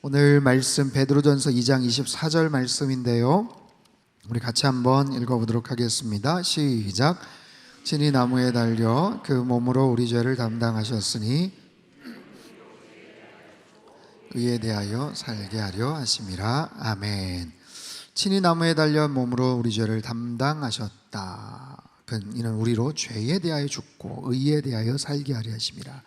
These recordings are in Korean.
오늘 말씀 베드로전서 2장 24절 말씀인데요, 우리 같이 한번 읽어보도록 하겠습니다. 시작. 친히 나무에 달려 그 몸으로 우리 죄를 담당하셨으니 의에 대하여 살게 하려 하심이라. 아멘. 친히 나무에 달려 몸으로 우리 죄를 담당하셨다. 이는 우리로 죄에 대하여 죽고 의에 대하여 살게 하려 하심이라.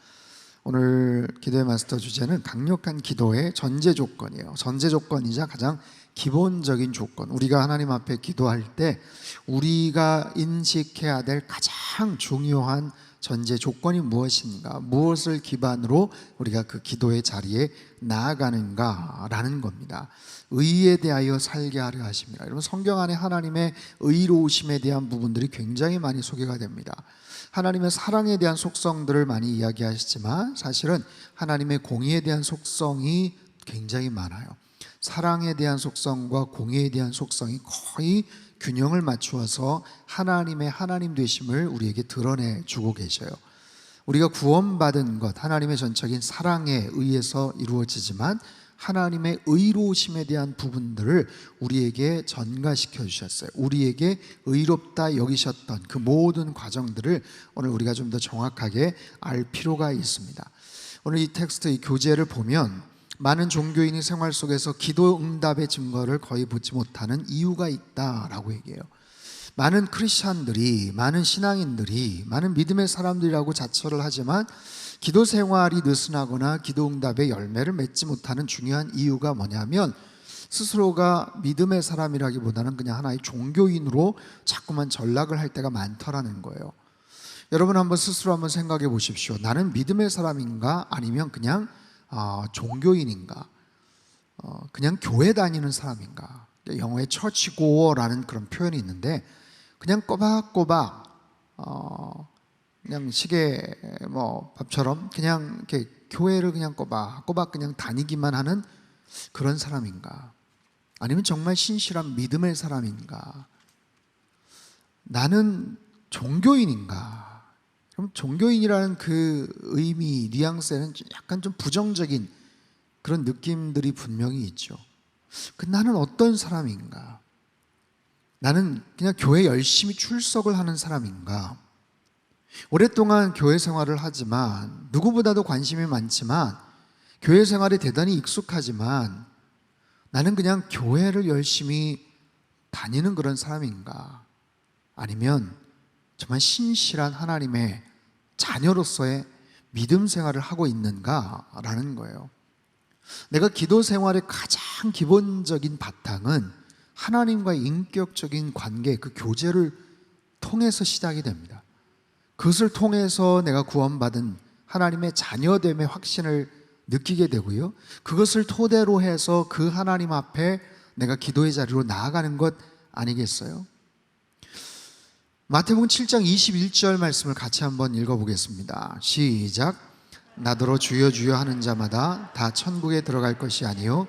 오늘 기도의 마스터 주제는 강력한 기도의 전제 조건이에요. 전제 조건이자 가장 기본적인 조건. 우리가 하나님 앞에 기도할 때 우리가 인식해야 될 가장 중요한 전제 조건이 무엇인가, 무엇을 기반으로 우리가 그 기도의 자리에 나아가는가라는 겁니다. 의에 대하여 살게 하려 하십니다. 여러분, 성경 안에 하나님의 의로우심에 대한 부분들이 굉장히 많이 소개가 됩니다. 하나님의 사랑에 대한 속성들을 많이 이야기하시지만 사실은 하나님의 공의에 대한 속성이 굉장히 많아요. 사랑에 대한 속성과 공의에 대한 속성이 거의 균형을 맞추어서 하나님의 하나님 되심을 우리에게 드러내주고 계셔요. 우리가 구원받은 것, 하나님의 전적인 사랑에 의해서 이루어지지만 하나님의 의로우심에 대한 부분들을 우리에게 전가시켜 주셨어요. 우리에게 의롭다 여기셨던 그 모든 과정들을 오늘 우리가 좀 더 정확하게 알 필요가 있습니다. 오늘 이 텍스트, 이 교재를 보면 많은 종교인이 생활 속에서 기도 응답의 증거를 거의 보지 못하는 이유가 있다라고 얘기해요. 많은 크리스찬들이, 많은 신앙인들이, 많은 믿음의 사람들이라고 자처를 하지만 기도 생활이 느슨하거나 기도 응답의 열매를 맺지 못하는 중요한 이유가 뭐냐면 스스로가 믿음의 사람이라기보다는 그냥 하나의 종교인으로 자꾸만 전락을 할 때가 많더라는 거예요. 여러분, 한번 스스로 한번 생각해 보십시오. 나는 믿음의 사람인가, 아니면 그냥 종교인인가, 그냥 교회 다니는 사람인가. 영어에 처치고어라는 그런 표현이 있는데 그냥 꼬박꼬박 그냥 시계 밥처럼 그냥 이렇게 교회를 그냥 꼬박꼬박 그냥 다니기만 하는 그런 사람인가, 아니면 정말 신실한 믿음의 사람인가, 나는 종교인인가. 그럼 종교인이라는 그 의미, 뉘앙스에는 약간 좀 부정적인 그런 느낌들이 분명히 있죠. 나는 어떤 사람인가? 나는 그냥 교회 열심히 출석을 하는 사람인가? 오랫동안 교회 생활을 하지만, 누구보다도 관심이 많지만, 교회 생활에 대단히 익숙하지만 나는 그냥 교회를 열심히 다니는 그런 사람인가? 아니면 정말 신실한 하나님의 자녀로서의 믿음 생활을 하고 있는가라는 거예요. 내가 기도 생활의 가장 기본적인 바탕은 하나님과의 인격적인 관계, 그 교제를 통해서 시작이 됩니다. 그것을 통해서 내가 구원받은 하나님의 자녀됨의 확신을 느끼게 되고요, 그것을 토대로 해서 그 하나님 앞에 내가 기도의 자리로 나아가는 것 아니겠어요? 마태복음 7장 21절 말씀을 같이 한번 읽어보겠습니다. 시작. 나더러 주여 주여 하는 자마다 다 천국에 들어갈 것이 아니요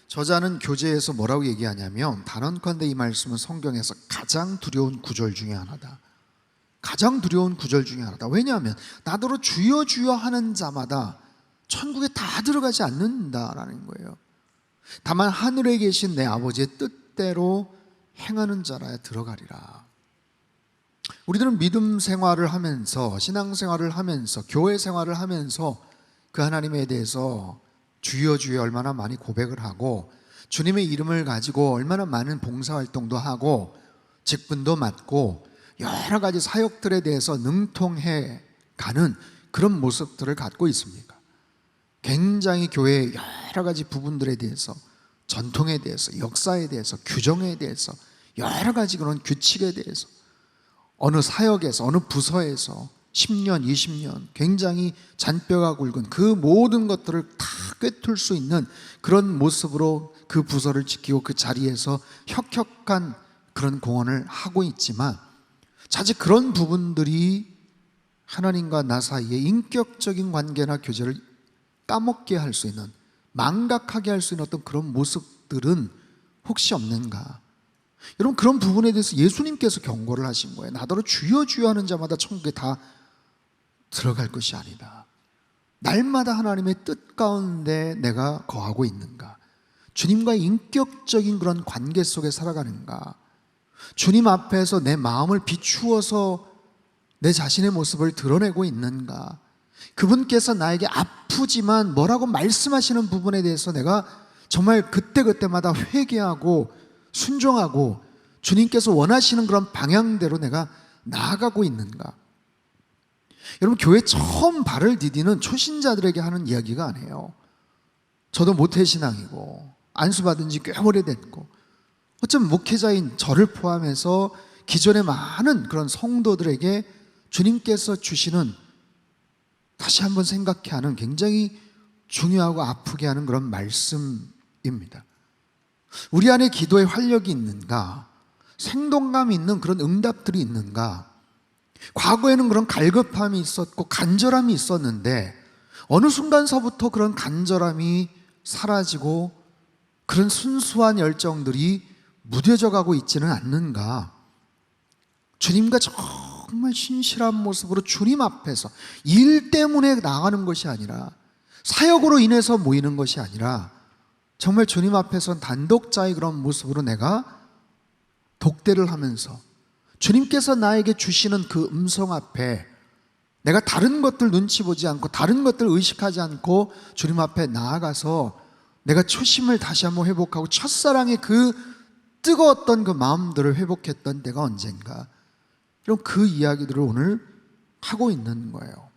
저자는 교재에서 뭐라고 얘기하냐면, 단언컨대 이 말씀은 성경에서 가장 두려운 구절 중에 하나다. 가장 두려운 구절 중에 하나다. 왜냐하면 나더러 주여 주여 하는 자마다 천국에 다 들어가지 않는다라는 거예요. 다만 하늘에 계신 내 아버지의 뜻대로 행하는 자라야 들어가리라. 우리들은 믿음 생활을 하면서, 신앙 생활을 하면서, 교회 생활을 하면서 그 하나님에 대해서 주여 주여 얼마나 많이 고백을 하고, 주님의 이름을 가지고 얼마나 많은 봉사활동도 하고 직분도 맡고 여러 가지 사역들에 대해서 능통해 가는 그런 모습들을 갖고 있습니까? 굉장히 교회의 여러 가지 부분들에 대해서, 전통에 대해서, 역사에 대해서, 규정에 대해서, 여러 가지 그런 규칙에 대해서 어느 사역에서, 어느 부서에서 10년, 20년 굉장히 잔뼈가 굵은 그 모든 것들을 다 꿰뚫을 수 있는 그런 모습으로 그 부서를 지키고 그 자리에서 혁혁한 그런 공헌을 하고 있지만, 자칫 그런 부분들이 하나님과 나 사이의 인격적인 관계나 교제를 까먹게 할 수 있는, 망각하게 할 수 있는 어떤 그런 모습들은 혹시 없는가? 여러분, 그런 부분에 대해서 예수님께서 경고를 하신 거예요. 나더러 주여 주여 하는 자마다 천국에 다 들어갈 것이 아니다. 날마다 하나님의 뜻 가운데 내가 거하고 있는가? 주님과의 인격적인 그런 관계 속에 살아가는가? 주님 앞에서 내 마음을 비추어서 내 자신의 모습을 드러내고 있는가? 그분께서 나에게 아프지만 뭐라고 말씀하시는 부분에 대해서 내가 정말 그때그때마다 회개하고 순종하고 주님께서 원하시는 그런 방향대로 내가 나아가고 있는가? 여러분, 교회 처음 발을 디디는 초신자들에게 하는 이야기가 아니에요. 저도 모태신앙이고 안수받은 지 꽤 오래됐고 어쩌면 목회자인 저를 포함해서 기존의 많은 그런 성도들에게 주님께서 주시는, 다시 한번 생각해 하는, 굉장히 중요하고 아프게 하는 그런 말씀입니다. 우리 안에 기도에 활력이 있는가? 생동감이 있는 그런 응답들이 있는가? 과거에는 그런 갈급함이 있었고 간절함이 있었는데 어느 순간서부터 그런 간절함이 사라지고 그런 순수한 열정들이 무뎌져 가고 있지는 않는가? 주님과 정말 신실한 모습으로 주님 앞에서, 일 때문에 나가는 것이 아니라, 사역으로 인해서 모이는 것이 아니라 정말 주님 앞에서 단독자의 그런 모습으로 내가 독대를 하면서 주님께서 나에게 주시는 그 음성 앞에 내가 다른 것들 눈치 보지 않고 다른 것들 의식하지 않고 주님 앞에 나아가서 내가 초심을 다시 한번 회복하고 첫사랑의 그 뜨거웠던 그 마음들을 회복했던 때가 언젠가, 이런 그 이야기들을 오늘 하고 있는 거예요.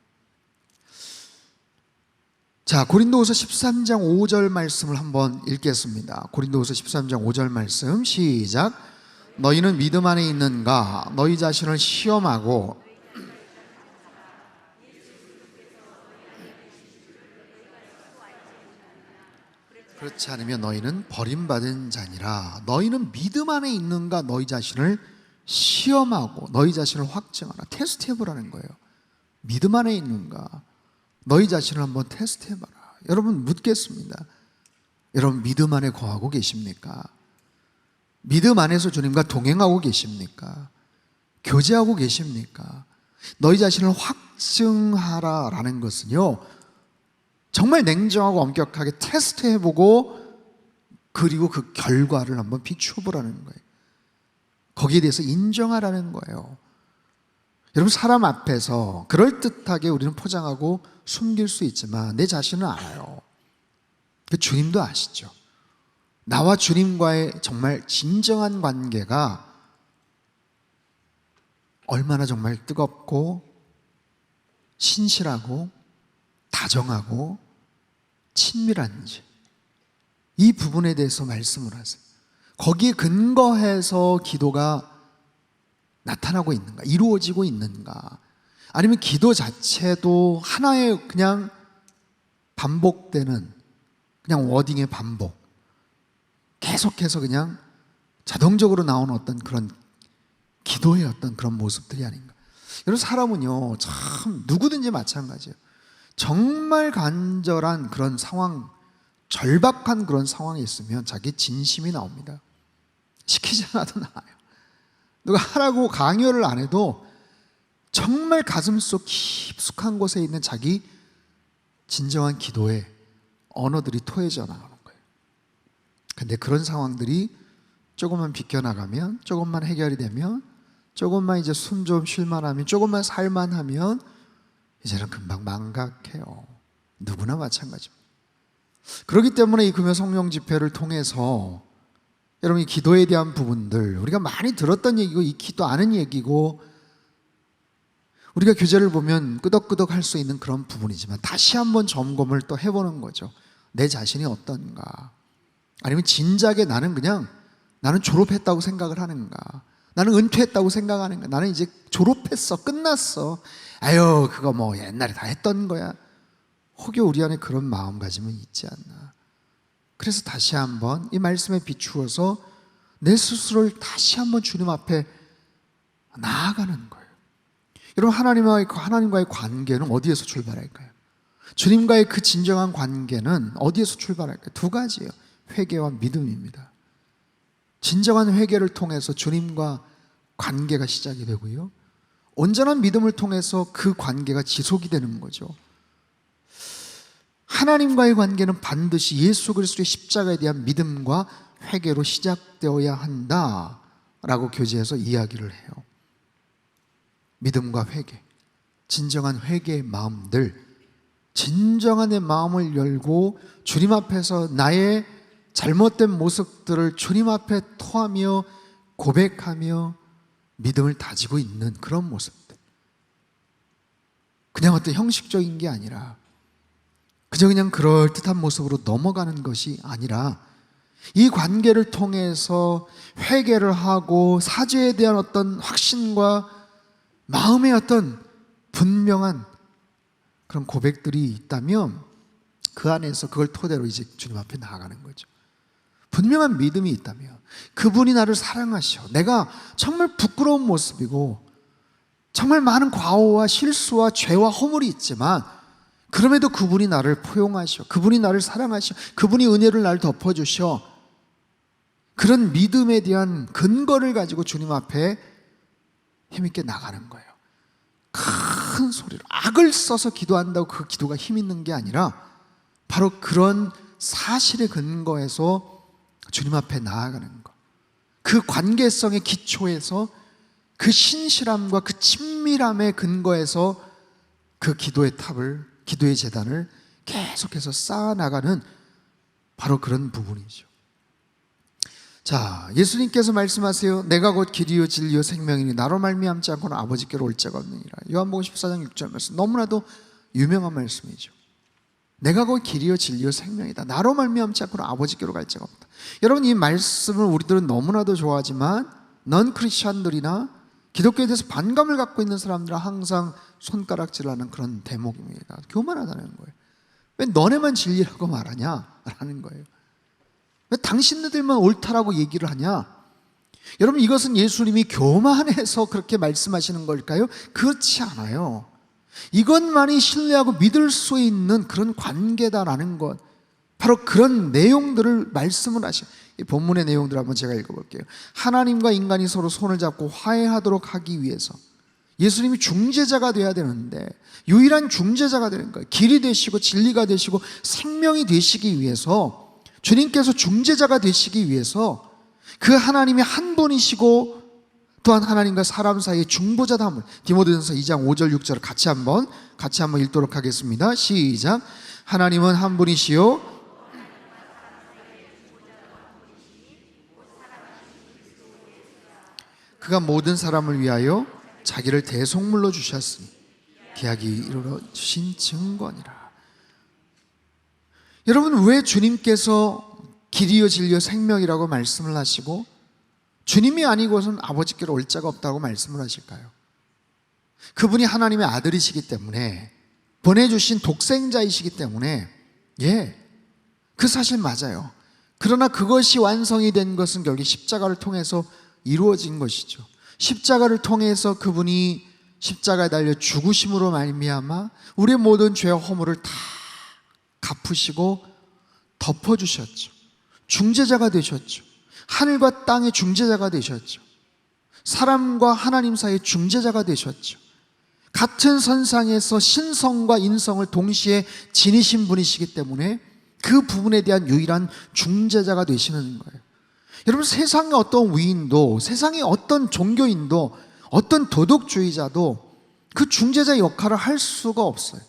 자, 고린도후서 13장 5절 말씀을 한번 읽겠습니다. 고린도후서 13장 5절 말씀 시작. 너희는 믿음 안에 있는가? 너희 자신을 시험하고 그렇지 않으면 너희는 버림받은 자니라. 너희는 믿음 안에 있는가? 너희 자신을 시험하고 너희 자신을 확증하라. 테스트해보라는 거예요. 믿음 안에 있는가? 너희 자신을 한번 테스트해봐라. 여러분, 묻겠습니다. 여러분, 믿음 안에 거하고 계십니까? 믿음 안에서 주님과 동행하고 계십니까? 교제하고 계십니까? 너희 자신을 확증하라 라는 것은요, 정말 냉정하고 엄격하게 테스트해보고 그리고 그 결과를 한번 비추어보라는 거예요. 거기에 대해서 인정하라는 거예요. 여러분, 사람 앞에서 그럴듯하게 우리는 포장하고 숨길 수 있지만 내 자신은 알아요. 그 주님도 아시죠. 나와 주님과의 정말 진정한 관계가 얼마나 정말 뜨겁고 신실하고 다정하고 친밀한지, 이 부분에 대해서 말씀을 하세요. 거기에 근거해서 기도가 나타나고 있는가, 이루어지고 있는가, 아니면 기도 자체도 하나의 그냥 반복되는 그냥 워딩의 반복, 계속해서 그냥 자동적으로 나오는 어떤 그런 기도의 어떤 그런 모습들이 아닌가. 여러분, 사람은요 참 누구든지 마찬가지예요. 정말 간절한 그런 상황, 절박한 그런 상황이 있으면 자기 진심이 나옵니다. 시키지 않아도 나와요. 누가 하라고 강요를 안 해도 정말 가슴속 깊숙한 곳에 있는 자기 진정한 기도의 언어들이 토해져 나가는 거예요. 근데 그런 상황들이 조금만 비껴나가면, 조금만 해결이 되면, 조금만 이제 숨 좀 쉴만하면, 조금만 살만하면 이제는 금방 망각해요. 누구나 마찬가지입니다. 그렇기 때문에 이 금요 성령 집회를 통해서 여러분, 이 기도에 대한 부분들 우리가 많이 들었던 얘기고 익히도 아는 얘기고 우리가 교재를 보면 끄덕끄덕 할 수 있는 그런 부분이지만 다시 한번 점검을 또 해보는 거죠. 내 자신이 어떤가? 아니면 진작에 나는 졸업했다고 생각을 하는가? 나는 은퇴했다고 생각하는가? 나는 이제 졸업했어, 끝났어, 아유 그거 뭐 옛날에 다 했던 거야. 혹여 우리 안에 그런 마음가짐은 있지 않나. 그래서 다시 한번 이 말씀에 비추어서 내 스스로를 다시 한번 주님 앞에 나아가는 거예요. 여러분, 하나님과의 관계는 어디에서 출발할까요? 주님과의 그 진정한 관계는 어디에서 출발할까요? 두 가지예요. 회개와 믿음입니다. 진정한 회개를 통해서 주님과 관계가 시작이 되고요, 온전한 믿음을 통해서 그 관계가 지속이 되는 거죠. 하나님과의 관계는 반드시 예수 그리스도의 십자가에 대한 믿음과 회개로 시작되어야 한다라고 교제에서 이야기를 해요. 믿음과 회개, 진정한 회개의 마음들, 진정한 내 마음을 열고 주님 앞에서 나의 잘못된 모습들을 주님 앞에 토하며 고백하며 믿음을 다지고 있는 그런 모습들, 그냥 어떤 형식적인 게 아니라 그냥 그럴듯한 모습으로 넘어가는 것이 아니라 이 관계를 통해서 회개를 하고 사죄에 대한 어떤 확신과 마음의 어떤 분명한 그런 고백들이 있다면 그 안에서 그걸 토대로 이제 주님 앞에 나아가는 거죠. 분명한 믿음이 있다면 그분이 나를 사랑하셔, 내가 정말 부끄러운 모습이고 정말 많은 과오와 실수와 죄와 허물이 있지만 그럼에도 그분이 나를 포용하셔, 그분이 나를 사랑하셔, 그분이 은혜를 날 덮어주셔, 그런 믿음에 대한 근거를 가지고 주님 앞에 힘있게 나가는 거예요. 큰 소리로 악을 써서 기도한다고 그 기도가 힘 있는 게 아니라 바로 그런 사실의 근거에서 주님 앞에 나아가는 것, 그 관계성의 기초에서 그 신실함과 그 친밀함의 근거에서 그 기도의 탑을, 기도의 제단을 계속해서 쌓아나가는 바로 그런 부분이죠. 자, 예수님께서 말씀하세요. 내가 곧 길이요 진리요 생명이니 나로 말미암지 않고는 아버지께로 올 자가 없느니라. 요한복음 14장 6절 말씀, 너무나도 유명한 말씀이죠. 내가 곧 길이요 진리요 생명이다. 나로 말미암지 않고는 아버지께로 갈 자가 없다. 여러분, 이 말씀을 우리들은 너무나도 좋아하지만 넌 크리스천들이나 기독교에 대해서 반감을 갖고 있는 사람들은 항상 손가락질하는 그런 대목입니다. 교만하다는 거예요. 왜 너네만 진리라고 말하냐? 라는 거예요. 왜 당신네들만 옳다라고 얘기를 하냐? 여러분, 이것은 예수님이 교만해서 그렇게 말씀하시는 걸까요? 그렇지 않아요. 이것만이 신뢰하고 믿을 수 있는 그런 관계다라는 것, 바로 그런 내용들을 말씀을 하셔요. 이 본문의 내용들을 한번 제가 읽어볼게요. 하나님과 인간이 서로 손을 잡고 화해하도록 하기 위해서 예수님이 중재자가 돼야 되는데, 유일한 중재자가 되는 거예요. 길이 되시고 진리가 되시고 생명이 되시기 위해서, 주님께서 중재자가 되시기 위해서 그 하나님이 한 분이시고 또한 하나님과 사람 사이의 중보자담을, 디모데전서 2장 5절 6절을 같이 한번 읽도록 하겠습니다. 시작. 하나님은 한 분이시요 그가 모든 사람을 위하여 자기를 대속물로 주셨으니 기약이 이르러 주신 증거니라. 여러분, 왜 주님께서 길이요 진리요 생명이라고 말씀을 하시고 주님이 아니고서는 아버지께로 올 자가 없다고 말씀을 하실까요? 그분이 하나님의 아들이시기 때문에, 보내주신 독생자이시기 때문에, 그 사실 맞아요. 그러나 그것이 완성이 된 것은 결국 십자가를 통해서 이루어진 것이죠. 십자가를 통해서 그분이 십자가에 달려 죽으심으로 말미암아 우리의 모든 죄와 허물을 다 갚으시고 덮어주셨죠. 중재자가 되셨죠. 하늘과 땅의 중재자가 되셨죠. 사람과 하나님 사이의 중재자가 되셨죠. 같은 선상에서 신성과 인성을 동시에 지니신 분이시기 때문에 그 부분에 대한 유일한 중재자가 되시는 거예요. 여러분, 세상의 어떤 위인도, 세상의 어떤 종교인도, 어떤 도덕주의자도 그 중재자 역할을 할 수가 없어요.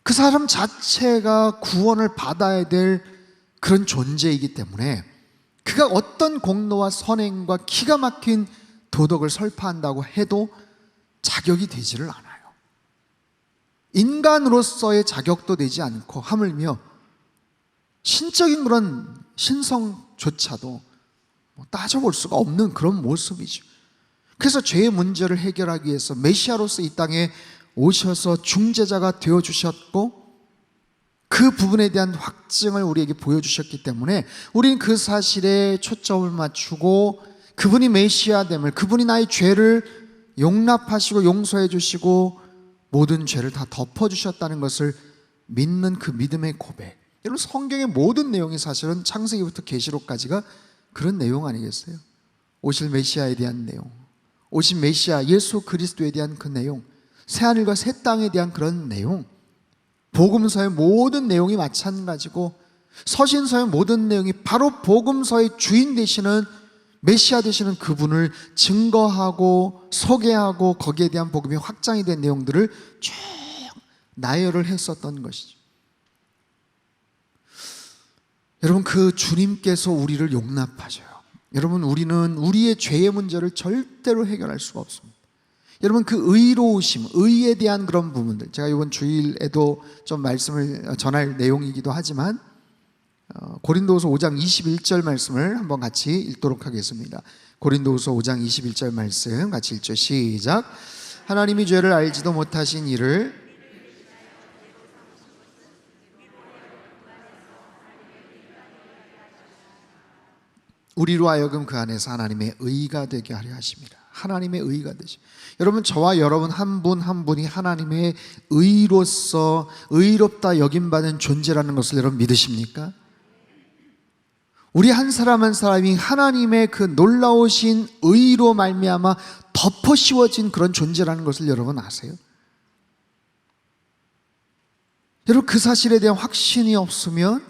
그 사람 자체가 구원을 받아야 될 그런 존재이기 때문에 그가 어떤 공로와 선행과 기가 막힌 도덕을 설파한다고 해도 자격이 되지를 않아요. 인간으로서의 자격도 되지 않고, 하물며 신적인 그런 신성조차도 따져볼 수가 없는 그런 모습이죠. 그래서 죄의 문제를 해결하기 위해서 메시아로서 이 땅에 오셔서 중재자가 되어주셨고, 그 부분에 대한 확증을 우리에게 보여주셨기 때문에 우리는 그 사실에 초점을 맞추고 그분이 메시아됨을, 그분이 나의 죄를 용납하시고 용서해 주시고 모든 죄를 다 덮어주셨다는 것을 믿는 그 믿음의 고백. 여러분, 성경의 모든 내용이 사실은 창세기부터 계시록까지가 그런 내용 아니겠어요? 오실 메시아에 대한 내용, 오신 메시아 예수 그리스도에 대한 그 내용, 새하늘과 새 땅에 대한 그런 내용, 복음서의 모든 내용이 마찬가지고 서신서의 모든 내용이 바로 복음서의 주인 되시는 메시아 되시는 그분을 증거하고 소개하고 거기에 대한 복음이 확장이 된 내용들을 쭉 나열을 했었던 것이죠. 여러분, 그 주님께서 우리를 용납하셔요. 여러분, 우리는 우리의 죄의 문제를 절대로 해결할 수가 없습니다. 여러분, 그 의로우심, 의에 대한 그런 부분들, 제가 이번 주일에도 좀 말씀을 전할 내용이기도 하지만 고린도후서 5장 21절 말씀을 한번 같이 읽도록 하겠습니다. 고린도후서 5장 21절 말씀 같이 읽죠. 시작. 하나님이 죄를 알지도 못하신 이를 우리로 하여금 그 안에서 하나님의 의가 되게 하려 하십니다. 하나님의 의가 되시. 여러분, 저와 여러분 한 분 한 분이 하나님의 의로서 의롭다 여김받은 존재라는 것을 여러분 믿으십니까? 우리 한 사람 한 사람이 하나님의 그 놀라우신 의로 말미암아 덮어 씌워진 그런 존재라는 것을 여러분 아세요? 여러분, 그 사실에 대한 확신이 없으면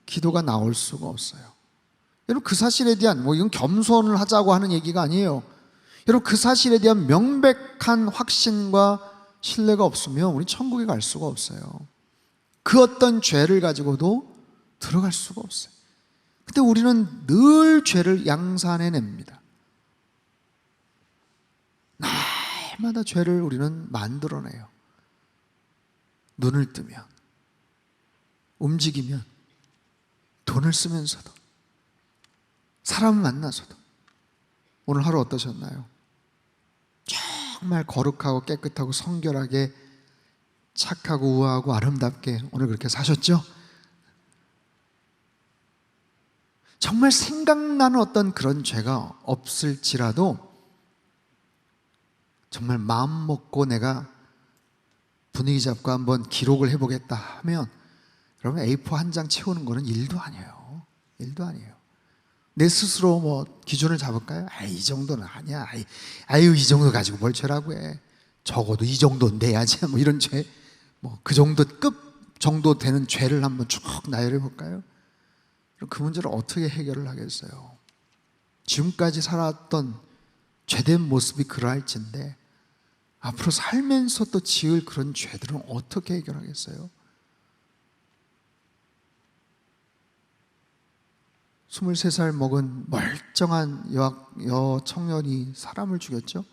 기도가 나올 수가 없어요. 여러분, 그 사실에 대한 이건 겸손을 하자고 하는 얘기가 아니에요. 여러분, 그 사실에 대한 명백한 확신과 신뢰가 없으면 우리 천국에 갈 수가 없어요. 그 어떤 죄를 가지고도 들어갈 수가 없어요. 근데 우리는 늘 죄를 양산해냅니다. 날마다 죄를 우리는 만들어내요. 눈을 뜨면, 움직이면, 돈을 쓰면서도, 사람을 만나서도. 오늘 하루 어떠셨나요? 정말 거룩하고 깨끗하고 성결하게 착하고 우아하고 아름답게 오늘 그렇게 사셨죠? 정말 생각나는 어떤 그런 죄가 없을지라도 정말 마음 먹고 내가 분위기 잡고 한번 기록을 해보겠다 하면 여러분, A4 한 장 채우는 거는 일도 아니에요. 일도 아니에요. 내 스스로 기준을 잡을까요? 이 정도는 아니야. 이 정도 가지고 뭘 죄라고 해. 적어도 이 정도는 내야지. 이런 죄, 그 정도 급 정도 되는 죄를 한번 쭉 나열해 볼까요? 그 문제를 어떻게 해결을 하겠어요? 지금까지 살았던 죄된 모습이 그러할진데 앞으로 살면서 또 지을 그런 죄들은 어떻게 해결하겠어요? 23살 먹은 멀쩡한 여청년이 사람을 죽였죠?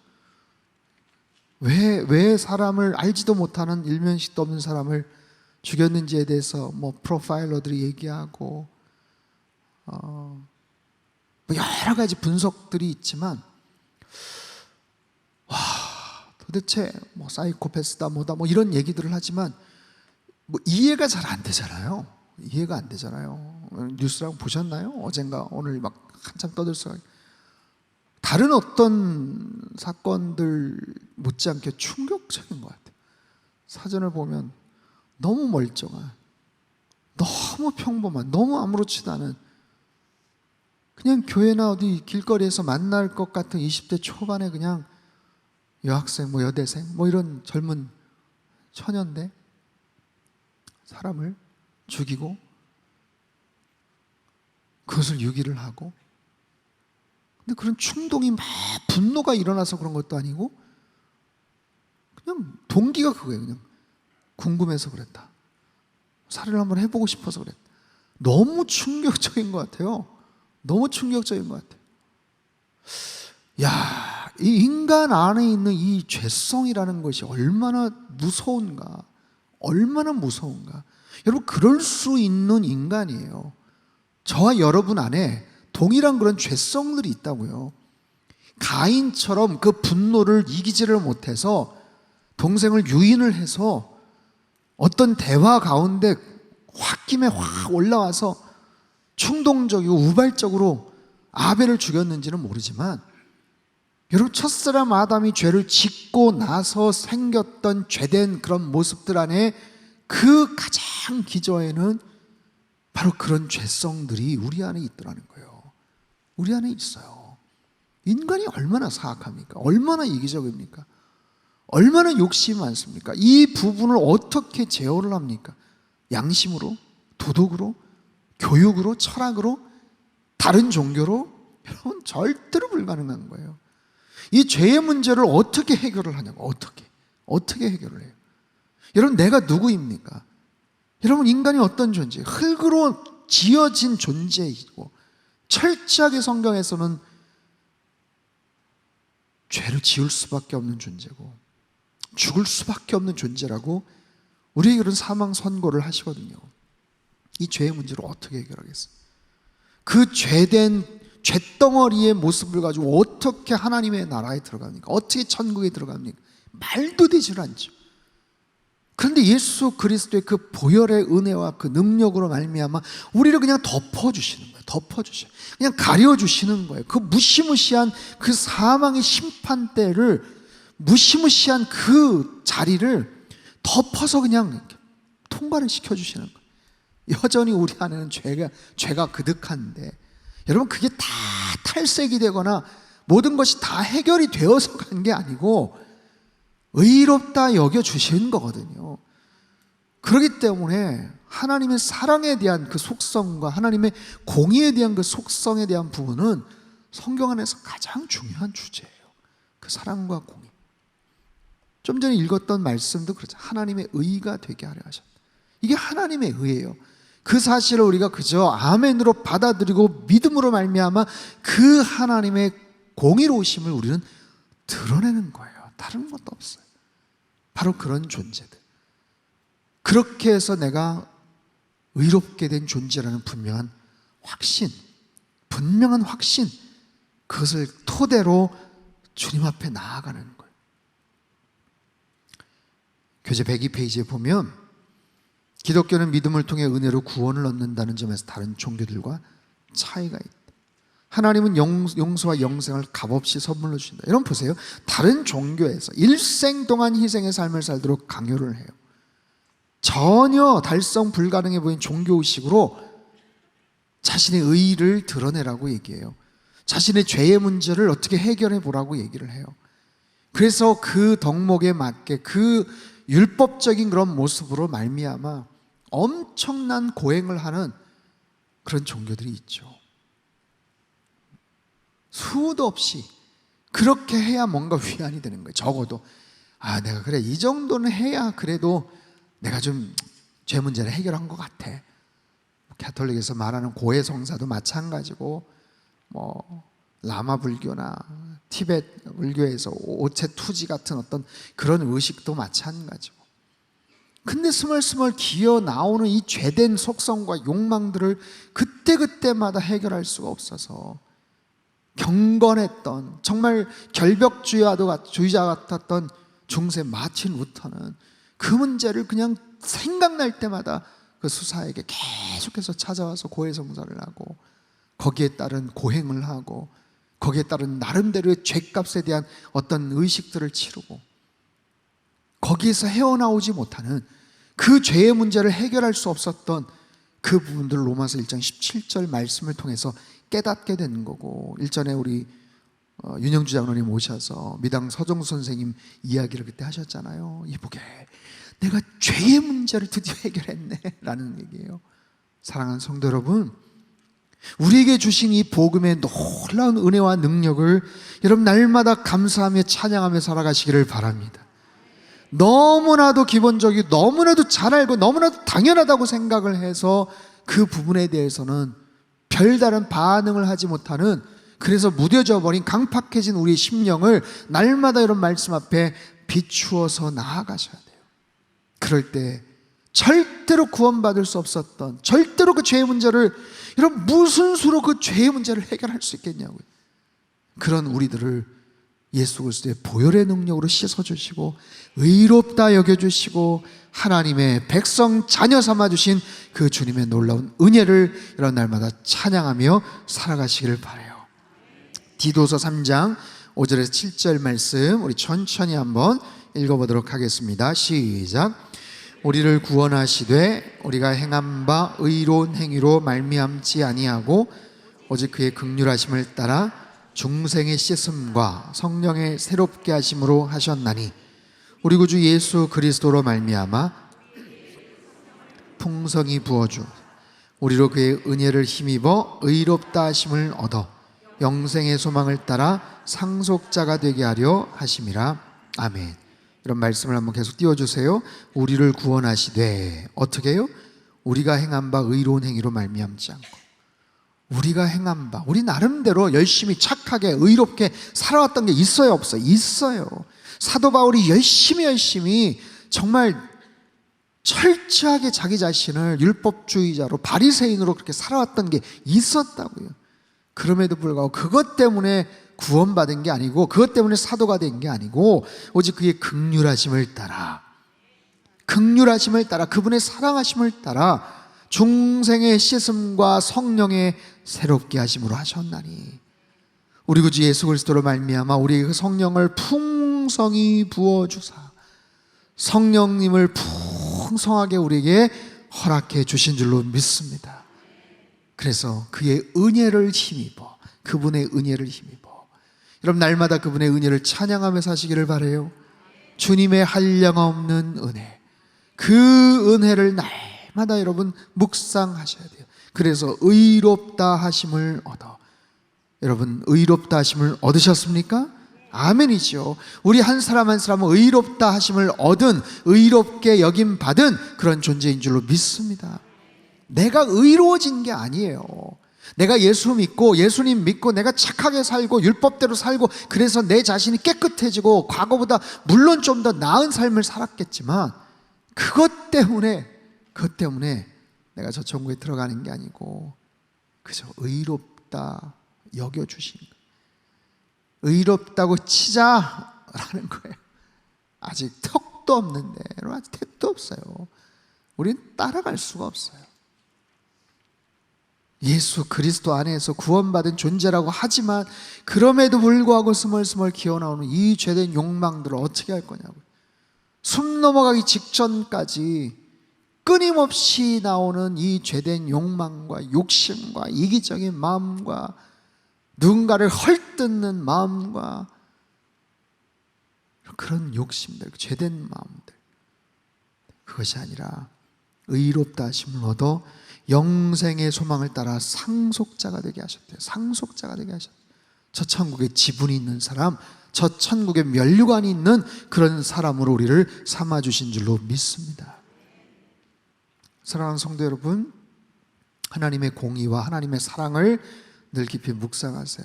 왜 사람을 알지도 못하는 일면식도 없는 사람을 죽였는지에 대해서 프로파일러들이 얘기하고 여러 가지 분석들이 있지만 도대체 사이코패스다 이런 얘기들을 하지만 이해가 잘 안 되잖아요. 이해가 안 되잖아요. 뉴스랑 보셨나요? 어젠가 오늘 한참 떠들썩하게 다른 어떤 사건들 못지않게 충격적인 것 같아요. 사전을 보면 너무 멀쩡한, 너무 평범한, 너무 아무렇지도 않은, 그냥 교회나 어디 길거리에서 만날 것 같은 20대 초반에 그냥 여학생, 여대생, 이런 젊은 처녀인데 사람을 죽이고 그것을 유기를 하고, 근데 그런 충동이 분노가 일어나서 그런 것도 아니고 그냥 동기가 그거예요. 그냥 궁금해서 그랬다. 살해를 한번 해보고 싶어서 그랬다. 너무 충격적인 것 같아요. 너무 충격적인 것 같아요. 이 인간 안에 있는 이 죄성이라는 것이 얼마나 무서운가. 얼마나 무서운가. 여러분, 그럴 수 있는 인간이에요. 저와 여러분 안에 동일한 그런 죄성들이 있다고요. 가인처럼 그 분노를 이기지를 못해서 동생을 유인을 해서 어떤 대화 가운데 홧김에 확 올라와서 충동적이고 우발적으로 아벨을 죽였는지는 모르지만, 여러분, 첫사람 아담이 죄를 짓고 나서 생겼던 죄된 그런 모습들 안에 그 가장 기저에는 바로 그런 죄성들이 우리 안에 있더라는 거예요. 우리 안에 있어요. 인간이 얼마나 사악합니까? 얼마나 이기적입니까? 얼마나 욕심이 많습니까? 이 부분을 어떻게 제어를 합니까? 양심으로, 도덕으로, 교육으로, 철학으로, 다른 종교로? 여러분, 절대로 불가능한 거예요. 이 죄의 문제를 어떻게 해결을 하냐고. 어떻게 해결을 해요? 여러분, 내가 누구입니까? 여러분, 인간이 어떤 존재? 흙으로 지어진 존재이고, 철저하게 성경에서는 죄를 지을 수밖에 없는 존재고 죽을 수밖에 없는 존재라고 우리에게 그런 사망 선고를 하시거든요. 이 죄의 문제를 어떻게 해결하겠어요? 그 죄된 죄덩어리의 모습을 가지고 어떻게 하나님의 나라에 들어갑니까? 어떻게 천국에 들어갑니까? 말도 되질 않죠. 그런데 예수 그리스도의 그 보혈의 은혜와 그 능력으로 말미암아 우리를 그냥 덮어주시는 거예요. 덮어주셔요. 그냥 가려주시는 거예요. 그 무시무시한 그 사망의 심판대를, 무시무시한 그 자리를 덮어서 그냥 통과를 시켜주시는 거예요. 여전히 우리 안에는 죄가 그득한데, 여러분, 그게 다 탈색이 되거나 모든 것이 다 해결이 되어서 간 게 아니고 의롭다 여겨주시는 거거든요. 그렇기 때문에 하나님의 사랑에 대한 그 속성과 하나님의 공의에 대한 그 속성에 대한 부분은 성경 안에서 가장 중요한 주제예요. 그 사랑과 공의. 좀 전에 읽었던 말씀도 그렇죠. 하나님의 의가 되게 하려 하셨다. 이게 하나님의 의예요. 그 사실을 우리가 그저 아멘으로 받아들이고 믿음으로 말미암아 그 하나님의 공의로우심을 우리는 드러내는 거예요. 다른 것도 없어요. 바로 그런 존재들. 그렇게 해서 내가 의롭게 된 존재라는 분명한 확신, 그것을 토대로 주님 앞에 나아가는 거예요. 교재 102페이지에 보면 기독교는 믿음을 통해 은혜로 구원을 얻는다는 점에서 다른 종교들과 차이가 있다. 하나님은 용서와 영생을 값없이 선물로 주신다. 여러분 보세요. 다른 종교에서 일생 동안 희생의 삶을 살도록 강요를 해요. 전혀 달성 불가능해 보이는 종교의식으로 자신의 의의를 드러내라고 얘기해요. 자신의 죄의 문제를 어떻게 해결해 보라고 얘기를 해요. 그래서 그 덕목에 맞게 그 율법적인 그런 모습으로 말미암아 엄청난 고행을 하는 그런 종교들이 있죠. 수도 없이 그렇게 해야 뭔가 위안이 되는 거예요. 적어도 내가 그래 이 정도는 해야 그래도 내가 좀 죄 문제를 해결한 것 같아. 가톨릭에서 말하는 고해성사도 마찬가지고 라마 불교나 티베트 불교에서 오체투지 같은 어떤 그런 의식도 마찬가지고. 근데 스멀스멀 기어 나오는 이 죄된 속성과 욕망들을 그때그때마다 해결할 수가 없어서 경건했던, 정말 결벽주의자 같았던 중세 마틴 루터는 그 문제를 그냥 생각날 때마다 그 수사에게 계속해서 찾아와서 고해성사를 하고 거기에 따른 고행을 하고 거기에 따른 나름대로의 죄값에 대한 어떤 의식들을 치르고 거기에서 헤어나오지 못하는 그 죄의 문제를 해결할 수 없었던 그 부분들을 로마서 1장 17절 말씀을 통해서 깨닫게 되는 거고, 일전에 우리 윤영주 장로님 오셔서 미당 서정수 선생님 이야기를 그때 하셨잖아요. 이보게 내가 죄의 문제를 드디어 해결했네 라는 얘기예요. 사랑하는 성도 여러분, 우리에게 주신 이 복음의 놀라운 은혜와 능력을 여러분 날마다 감사하며 찬양하며 살아가시기를 바랍니다. 너무나도 기본적이고 너무나도 잘 알고 너무나도 당연하다고 생각을 해서 그 부분에 대해서는 별다른 반응을 하지 못하는, 그래서 무뎌져 버린 강팍해진 우리의 심령을 날마다 이런 말씀 앞에 비추어서 나아가셔야 돼요. 그럴 때 절대로 구원받을 수 없었던, 절대로 그 죄의 문제를, 여러분 무슨 수로 그 죄의 문제를 해결할 수 있겠냐고요. 그런 우리들을 예수 그리스도의 보혈의 능력으로 씻어주시고 의롭다 여겨주시고 하나님의 백성 자녀 삼아주신 그 주님의 놀라운 은혜를 이런 날마다 찬양하며 살아가시기를 바라요. 디도서 3장 5절에서 7절 말씀 우리 천천히 한번 읽어보도록 하겠습니다. 시작. 우리를 구원하시되 우리가 행한 바 의로운 행위로 말미암지 아니하고 오직 그의 긍휼하심을 따라 중생의 씻음과 성령의 새롭게 하심으로 하셨나니 우리 구주 예수 그리스도로 말미암아 풍성히 부어주 우리로 그의 은혜를 힘입어 의롭다 하심을 얻어 영생의 소망을 따라 상속자가 되게 하려 하심이라. 아멘. 이런 말씀을 한번 계속 띄워주세요. 우리를 구원하시되 어떻게 해요? 우리가 행한 바 의로운 행위로 말미암지 않고, 우리가 행한 바, 우리 나름대로 열심히 착하게 의롭게 살아왔던 게 있어요 없어요? 있어요. 사도 바울이 열심히 정말 철저하게 자기 자신을 율법주의자로 바리새인으로 그렇게 살아왔던 게 있었다고요. 그럼에도 불구하고 그것 때문에 구원받은 게 아니고, 그것 때문에 사도가 된 게 아니고, 오직 그의 긍휼하심을 따라, 그분의 사랑하심을 따라 중생의 씻음과 성령의 새롭게 하심으로 하셨나니 우리 구주 예수 그리스도로 말미암아 우리의 그 성령을 풍성히 부어주사 성령님을 풍성하게 우리에게 허락해 주신 줄로 믿습니다. 그래서 그의 은혜를 힘입어, 그분의 은혜를 힘입어 여러분 날마다 그분의 은혜를 찬양하며 사시기를 바라요. 주님의 한량없는 은혜, 그 은혜를 날마다 여러분 묵상하셔야 돼요. 그래서 의롭다 하심을 얻어. 여러분 의롭다 하심을 얻으셨습니까? 아멘이죠. 우리 한 사람 한 사람은 의롭다 하심을 얻은, 의롭게 여김 받은 그런 존재인 줄로 믿습니다. 내가 의로워진 게 아니에요. 내가 예수 믿고 예수님 믿고 내가 착하게 살고 율법대로 살고 그래서 내 자신이 깨끗해지고 과거보다 물론 좀 더 나은 삶을 살았겠지만 그것 때문에 내가 저 천국에 들어가는 게 아니고 그저 의롭다 여겨주신 거예요. 의롭다고 치자라는 거예요. 아직 턱도 없는데, 아직 택도 없어요. 우린 따라갈 수가 없어요. 예수 그리스도 안에서 구원받은 존재라고 하지만 그럼에도 불구하고 스멀스멀 기어나오는 이 죄된 욕망들을 어떻게 할 거냐고요. 숨 넘어가기 직전까지 끊임없이 나오는 이 죄된 욕망과 욕심과 이기적인 마음과 누군가를 헐뜯는 마음과 그런 욕심들, 죄된 마음들, 그것이 아니라 의롭다 하심을 얻어 영생의 소망을 따라 상속자가 되게 하셨대요. 상속자가 되게 하셨대요. 저 천국에 지분이 있는 사람, 저 천국에 면류관이 있는 그런 사람으로 우리를 삼아주신 줄로 믿습니다. 사랑하는 성도 여러분, 하나님의 공의와 하나님의 사랑을 늘 깊이 묵상하세요.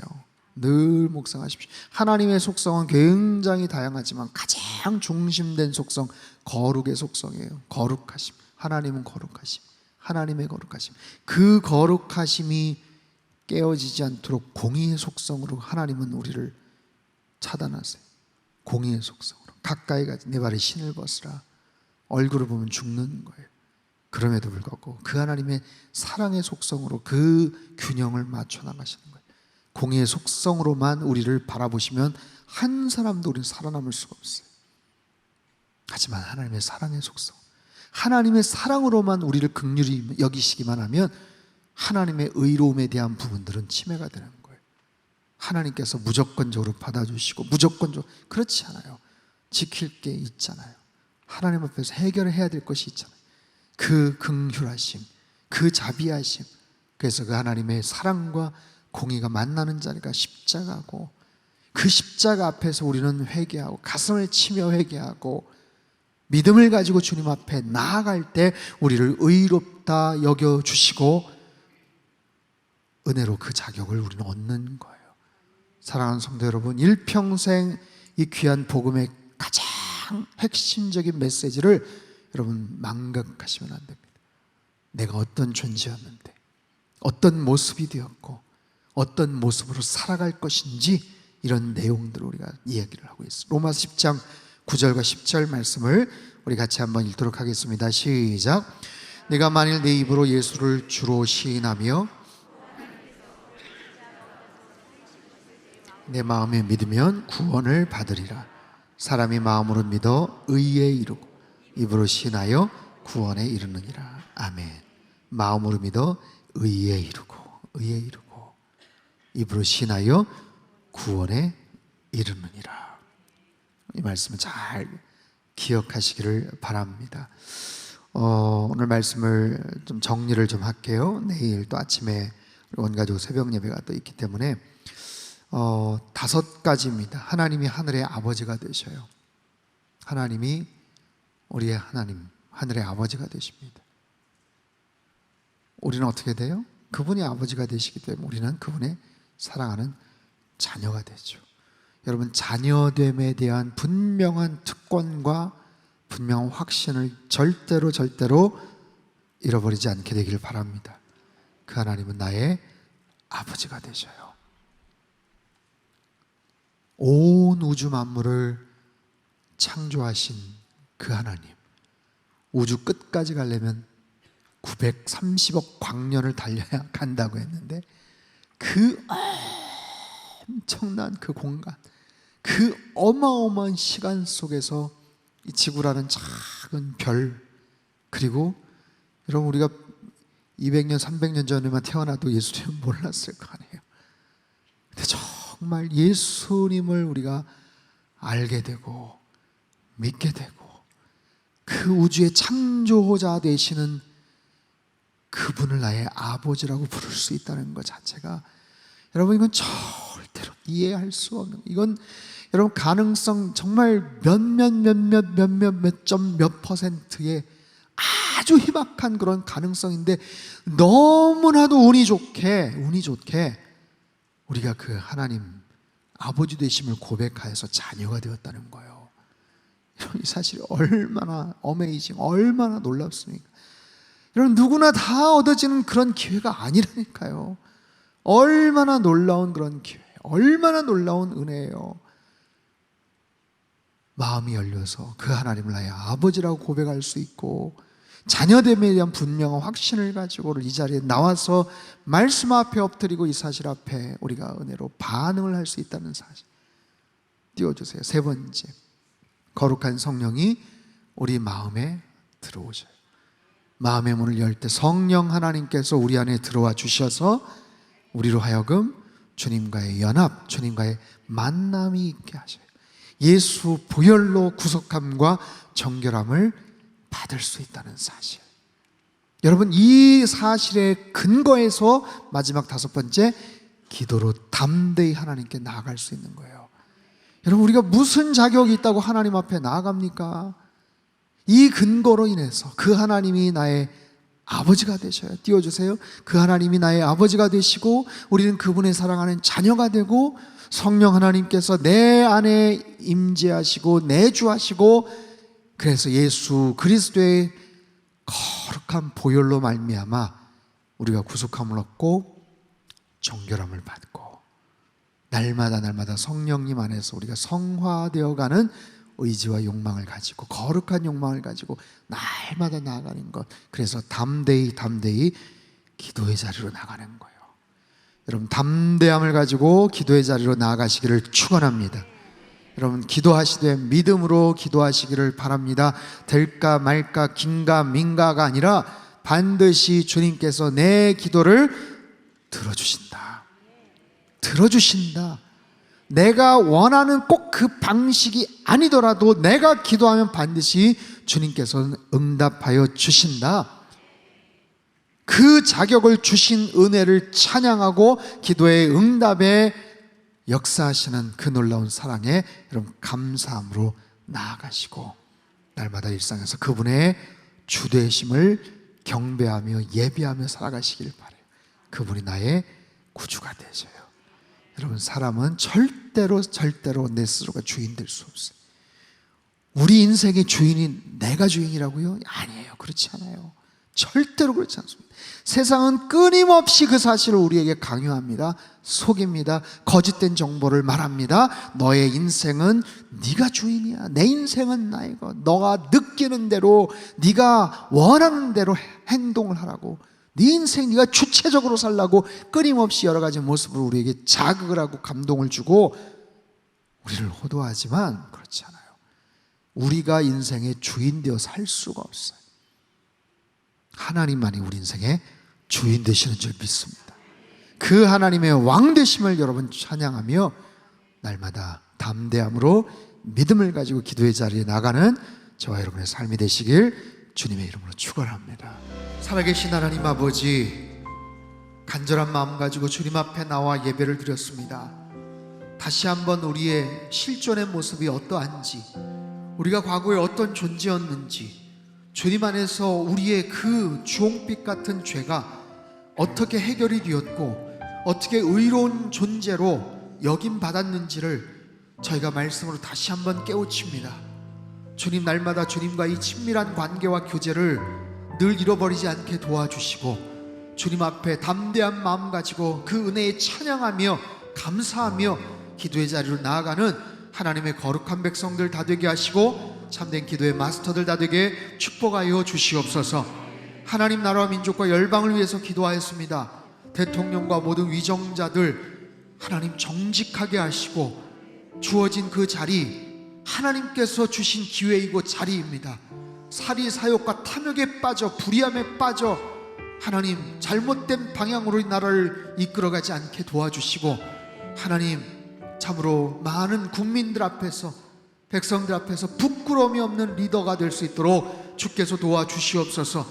늘 묵상하십시오. 하나님의 속성은 굉장히 다양하지만 가장 중심된 속성, 거룩의 속성이에요. 거룩하심. 하나님은 거룩하심. 하나님의 거룩하심. 그 거룩하심이 깨어지지 않도록 공의의 속성으로 하나님은 우리를 차단하세요. 공의의 속성으로. 가까이 가지 내 발에 신을 벗으라. 얼굴을 보면 죽는 거예요. 그럼에도 불구하고 그 하나님의 사랑의 속성으로 그 균형을 맞춰 나가시는 거예요. 공의의 속성으로만 우리를 바라보시면 한 사람도 우리는 살아남을 수가 없어요. 하지만 하나님의 사랑의 속성, 하나님의 사랑으로만 우리를 긍휼히 여기시기만 하면 하나님의 의로움에 대한 부분들은 침해가 되는 거예요. 하나님께서 무조건적으로 받아주시고 무조건적으로, 그렇지 않아요. 지킬 게 있잖아요. 하나님 앞에서 해결해야 될 것이 있잖아요. 그 긍휼하심, 그 자비하심. 그래서 그 하나님의 사랑과 공의가 만나는 자리가 십자가고, 그 십자가 앞에서 우리는 회개하고 가슴을 치며 회개하고 믿음을 가지고 주님 앞에 나아갈 때 우리를 의롭다 여겨주시고 은혜로 그 자격을 우리는 얻는 거예요. 사랑하는 성도 여러분, 일평생 이 귀한 복음의 가장 핵심적인 메시지를 여러분 망각하시면 안 됩니다. 내가 어떤 존재였는데, 어떤 모습이 되었고, 어떤 모습으로 살아갈 것인지, 이런 내용들을 우리가 이야기를 하고 있습니다. 로마서 10장 9절과 10절 말씀을 우리 같이 한번 읽도록 하겠습니다. 시작. 내가 만일 내 입으로 예수를 주로 시인하며 내 마음에 믿으면 구원을 받으리라. 사람이 마음으로 믿어 의에 이르고 입으로 시인하여 구원에 이르느니라. 아멘. 마음으로 믿어 의에 이르고 입으로 시인하여 구원에 이르느니라. 이 말씀을 잘 기억하시기를 바랍니다. 오늘 말씀을 좀 정리를 좀 할게요. 내일 또 아침에 원가족 새벽 예배가 또 있기 때문에 5가지입니다. 하나님이 하늘의 아버지가 되셔요. 하나님이 우리의 하나님, 하늘의 아버지가 되십니다. 우리는 어떻게 돼요? 그분이 아버지가 되시기 때문에 우리는 그분의 사랑하는 자녀가 되죠. 여러분, 자녀됨에 대한 분명한 특권과 분명한 확신을 절대로 잃어버리지 않게 되기를 바랍니다. 그 하나님은 나의 아버지가 되셔요. 온 우주 만물을 창조하신 그 하나님, 우주 끝까지 가려면 930억 광년을 달려야 간다고 했는데 그 엄청난 그 공간, 그 어마어마한 시간 속에서 이 지구라는 작은 별, 그리고 여러분, 우리가 200년, 300년 전에만 태어나도 예수님은 몰랐을 거 아니에요. 근데 정말 예수님을 우리가 알게 되고 믿게 되고 그 우주의 창조자 되시는 그분을 나의 아버지라고 부를 수 있다는 것 자체가, 여러분, 이건 절대로 이해할 수 없는, 이건 여러분 가능성 정말 몇 점 몇 퍼센트의 아주 희박한 그런 가능성인데, 너무나도 운이 좋게 우리가 그 하나님 아버지 되심을 고백하여서 자녀가 되었다는 거예요. 이 사실이 얼마나 어메이징, 얼마나 놀랍습니까? 여러분, 누구나 다 얻어지는 그런 기회가 아니라니까요. 얼마나 놀라운 그런 기회, 얼마나 놀라운 은혜예요. 마음이 열려서 그 하나님을 나의 아버지라고 고백할 수 있고, 자녀됨에 대한 분명한 확신을 가지고 이 자리에 나와서 말씀 앞에 엎드리고 이 사실 앞에 우리가 은혜로 반응을 할 수 있다는 사실 띄워주세요. 세 번째, 거룩한 성령이 우리 마음에 들어오셔요. 마음의 문을 열 때 성령 하나님께서 우리 안에 들어와 주셔서 우리로 하여금 주님과의 연합, 주님과의 만남이 있게 하셔요. 예수 보혈로 구속함과 정결함을 받을 수 있다는 사실. 여러분, 이 사실의 근거에서 마지막 5번째, 기도로 담대히 하나님께 나아갈 수 있는 거예요. 여러분, 우리가 무슨 자격이 있다고 하나님 앞에 나아갑니까? 이 근거로 인해서 그 하나님이 나의 아버지가 되셔요. 띄워주세요. 그 하나님이 나의 아버지가 되시고 우리는 그분의 사랑하는 자녀가 되고, 성령 하나님께서 내 안에 임재하시고 내주하시고, 그래서 예수 그리스도의 거룩한 보혈로 말미암아 우리가 구속함을 얻고 정결함을 받고, 날마다 성령님 안에서 우리가 성화되어가는 의지와 욕망을 가지고, 거룩한 욕망을 가지고 날마다 나아가는 것. 그래서 담대히 기도의 자리로 나가는 거예요. 여러분, 담대함을 가지고 기도의 자리로 나아가시기를 축원합니다. 여러분, 기도하시되 믿음으로 기도하시기를 바랍니다. 될까 말까, 긴가 민가가 아니라 반드시 주님께서 내 기도를 들어주신다. 내가 원하는 꼭 그 방식이 아니더라도 내가 기도하면 반드시 주님께서는 응답하여 주신다. 그 자격을 주신 은혜를 찬양하고 기도의 응답에 역사하시는 그 놀라운 사랑에 여러분 감사함으로 나아가시고, 날마다 일상에서 그분의 주되심을 경배하며 예배하며 살아가시길 바라요. 그분이 나의 구주가 되셔요. 여러분, 사람은 절대로 내 스스로가 주인 될 수 없어요. 우리 인생의 주인이 내가 주인이라고요? 아니에요. 그렇지 않아요. 절대로 그렇지 않습니다. 세상은 끊임없이 그 사실을 우리에게 강요합니다. 속입니다. 거짓된 정보를 말합니다. 너의 인생은 네가 주인이야. 내 인생은 나의 것. 너가 느끼는 대로, 네가 원하는 대로 행동을 하라고, 네 인생 네가 주체적으로 살라고 끊임없이 여러 가지 모습으로 우리에게 자극을 하고 감동을 주고 우리를 호도하지만, 그렇지 않아요. 우리가 인생의 주인 되어 살 수가 없어요. 하나님만이 우리 인생의 주인 되시는 줄 믿습니다. 그 하나님의 왕 되심을 여러분 찬양하며 날마다 담대함으로 믿음을 가지고 기도의 자리에 나가는 저와 여러분의 삶이 되시길 주님의 이름으로 축원합니다. 살아계신 하나님 아버지, 간절한 마음 가지고 주님 앞에 나와 예배를 드렸습니다. 다시 한번 우리의 실존의 모습이 어떠한지, 우리가 과거에 어떤 존재였는지, 주님 안에서 우리의 그 주홍빛 같은 죄가 어떻게 해결이 되었고 어떻게 의로운 존재로 여김 받았는지를 저희가 말씀으로 다시 한번 깨우칩니다. 주님, 날마다 주님과 이 친밀한 관계와 교제를 늘 잃어버리지 않게 도와주시고 주님 앞에 담대한 마음 가지고 그 은혜에 찬양하며 감사하며 기도의 자리로 나아가는 하나님의 거룩한 백성들 다 되게 하시고 참된 기도의 마스터들 다 되게 축복하여 주시옵소서. 하나님 나라와 민족과 열방을 위해서 기도하였습니다. 대통령과 모든 위정자들 하나님 정직하게 하시고 주어진 그 자리, 하나님께서 주신 기회이고 자리입니다. 사리 사욕과 탐욕에 빠져 불의함에 빠져 하나님 잘못된 방향으로 이 나라를 이끌어가지 않게 도와주시고 하나님 참으로 많은 국민들 앞에서 백성들 앞에서 부끄러움이 없는 리더가 될 수 있도록 주께서 도와주시옵소서.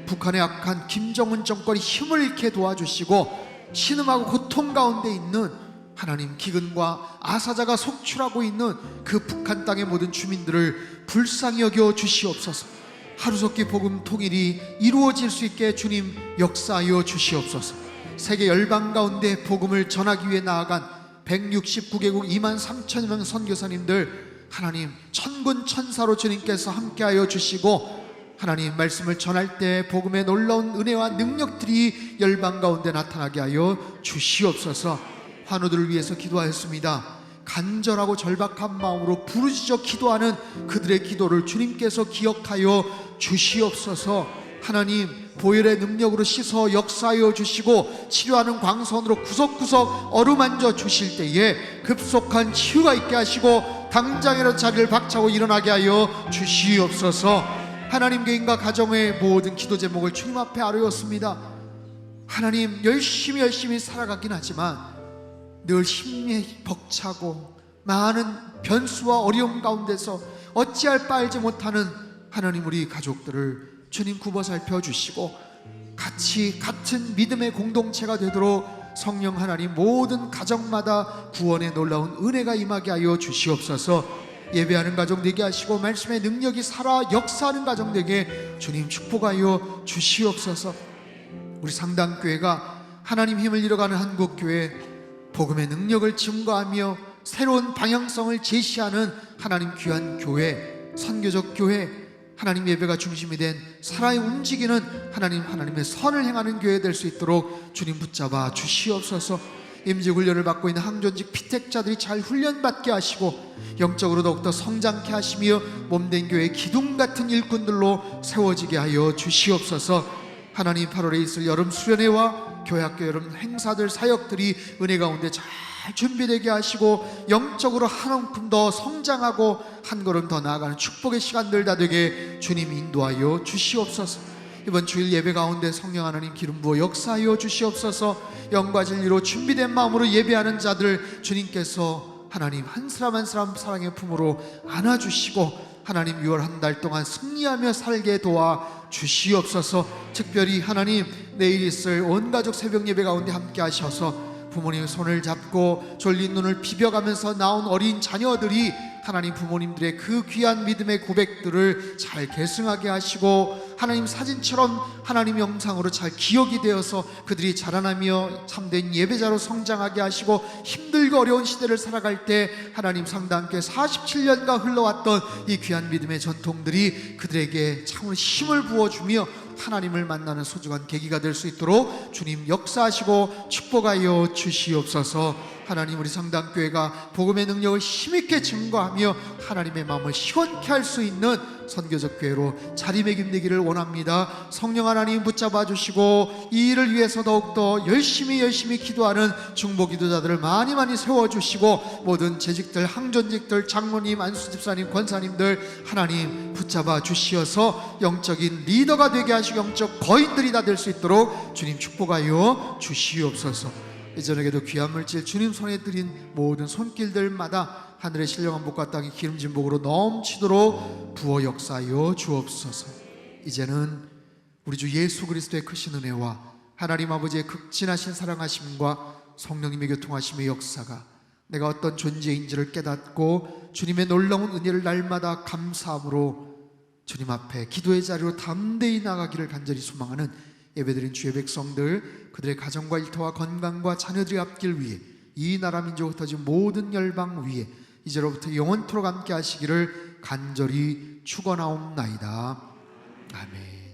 북한의 악한 김정은 정권이 힘을 잃게 도와주시고 신음하고 고통 가운데 있는 하나님 기근과 아사자가 속출하고 있는 그 북한 땅의 모든 주민들을 불쌍히 여겨 주시옵소서. 하루속히 복음 통일이 이루어질 수 있게 주님 역사하여 주시옵소서. 세계 열방 가운데 복음을 전하기 위해 나아간 169개국 23,000명 선교사님들 하나님 천군 천사로 주님께서 함께하여 주시고 하나님 말씀을 전할 때 복음의 놀라운 은혜와 능력들이 열방 가운데 나타나게 하여 주시옵소서. 환우들을 위해서 기도하였습니다. 간절하고 절박한 마음으로 부르짖어 기도하는 그들의 기도를 주님께서 기억하여 주시옵소서. 하나님 보혈의 능력으로 씻어 역사하여 주시고 치료하는 광선으로 구석구석 어루만져 주실 때에 급속한 치유가 있게 하시고 당장이라도 자리를 박차고 일어나게 하여 주시옵소서. 하나님 개인과 가정의 모든 기도 제목을 주님 앞에 아뢰었습니다. 하나님 열심히 살아가긴 하지만 늘 힘이 벅차고 많은 변수와 어려움 가운데서 어찌할 바 알지 못하는 하나님 우리 가족들을 주님 굽어 살펴주시고 같이 같은 믿음의 공동체가 되도록 성령 하나님 모든 가정마다 구원의 놀라운 은혜가 임하게 하여 주시옵소서. 예배하는 가정 되게 하시고 말씀의 능력이 살아 역사하는 가정 되게 주님 축복하여 주시옵소서. 우리 상당교회가 하나님 힘을 잃어가는 한국교회 복음의 능력을 증거하며 새로운 방향성을 제시하는 하나님 귀한 교회, 선교적 교회, 하나님 예배가 중심이 된 살아에 움직이는 하나님의 선을 행하는 교회 될 수 있도록 주님 붙잡아 주시옵소서. 임직 훈련을 받고 있는 항존직 피택자들이 잘 훈련받게 하시고 영적으로 더욱더 성장케 하시며 몸된 교회의 기둥 같은 일꾼들로 세워지게 하여 주시옵소서. 하나님 8월에 있을 여름 수련회와 교회학교 여름 행사들 사역들이 은혜 가운데 잘 준비되게 하시고 영적으로 한 움큼 더 성장하고 한 걸음 더 나아가는 축복의 시간들 다 되게 주님 인도하여 주시옵소서. 이번 주일 예배 가운데 성령 하나님 기름 부어 역사하여 주시옵소서. 영과 진리로 준비된 마음으로 예배하는 자들 주님께서 하나님 한 사람 한 사람 사랑의 품으로 안아주시고 하나님 6월 한 달 동안 승리하며 살게 도와 주시옵소서. 특별히 하나님 내일 있을 온 가족 새벽 예배 가운데 함께 하셔서 부모님의 손을 잡고 졸린 눈을 비벼가면서 나온 어린 자녀들이 하나님 부모님들의 그 귀한 믿음의 고백들을 잘 계승하게 하시고 하나님 사진처럼 하나님 영상으로 잘 기억이 되어서 그들이 자라나며 참된 예배자로 성장하게 하시고 힘들고 어려운 시대를 살아갈 때 하나님 상당께 47년간 흘러왔던 이 귀한 믿음의 전통들이 그들에게 참으로 힘을 부어주며 하나님을 만나는 소중한 계기가 될 수 있도록 주님 역사하시고 축복하여 주시옵소서. 하나님 우리 상당교회가 복음의 능력을 힘있게 증거하며 하나님의 마음을 시원케 할 수 있는 선교적 교회로 자리매김되기를 원합니다. 성령 하나님 붙잡아 주시고 이 일을 위해서 더욱더 열심히 기도하는 중보기도자들을 많이 세워주시고 모든 재직들, 항전직들, 장로님, 안수집사님, 권사님들 하나님 붙잡아 주시어서 영적인 리더가 되게 하시고 영적 거인들이 다 될 수 있도록 주님 축복하여 주시옵소서. 이전에게도 귀한 물질 주님 손에 드린 모든 손길들마다 하늘의 신령한 복과 땅의 기름진 복으로 넘치도록 부어 역사하여 주옵소서. 이제는 우리 주 예수 그리스도의 크신 은혜와 하나님 아버지의 극진하신 사랑하심과 성령님의 교통하심의 역사가 내가 어떤 존재인지를 깨닫고 주님의 놀라운 은혜를 날마다 감사함으로 주님 앞에 기도의 자리로 담대히 나가기를 간절히 소망하는 예배드린 주의 백성들, 그들의 가정과 일터와 건강과 자녀들의 앞길 위해 이 나라 민족 흩어진 모든 열방 위에 이제로부터 영원토록 함께 하시기를 간절히 축원하옵나이다. 아멘.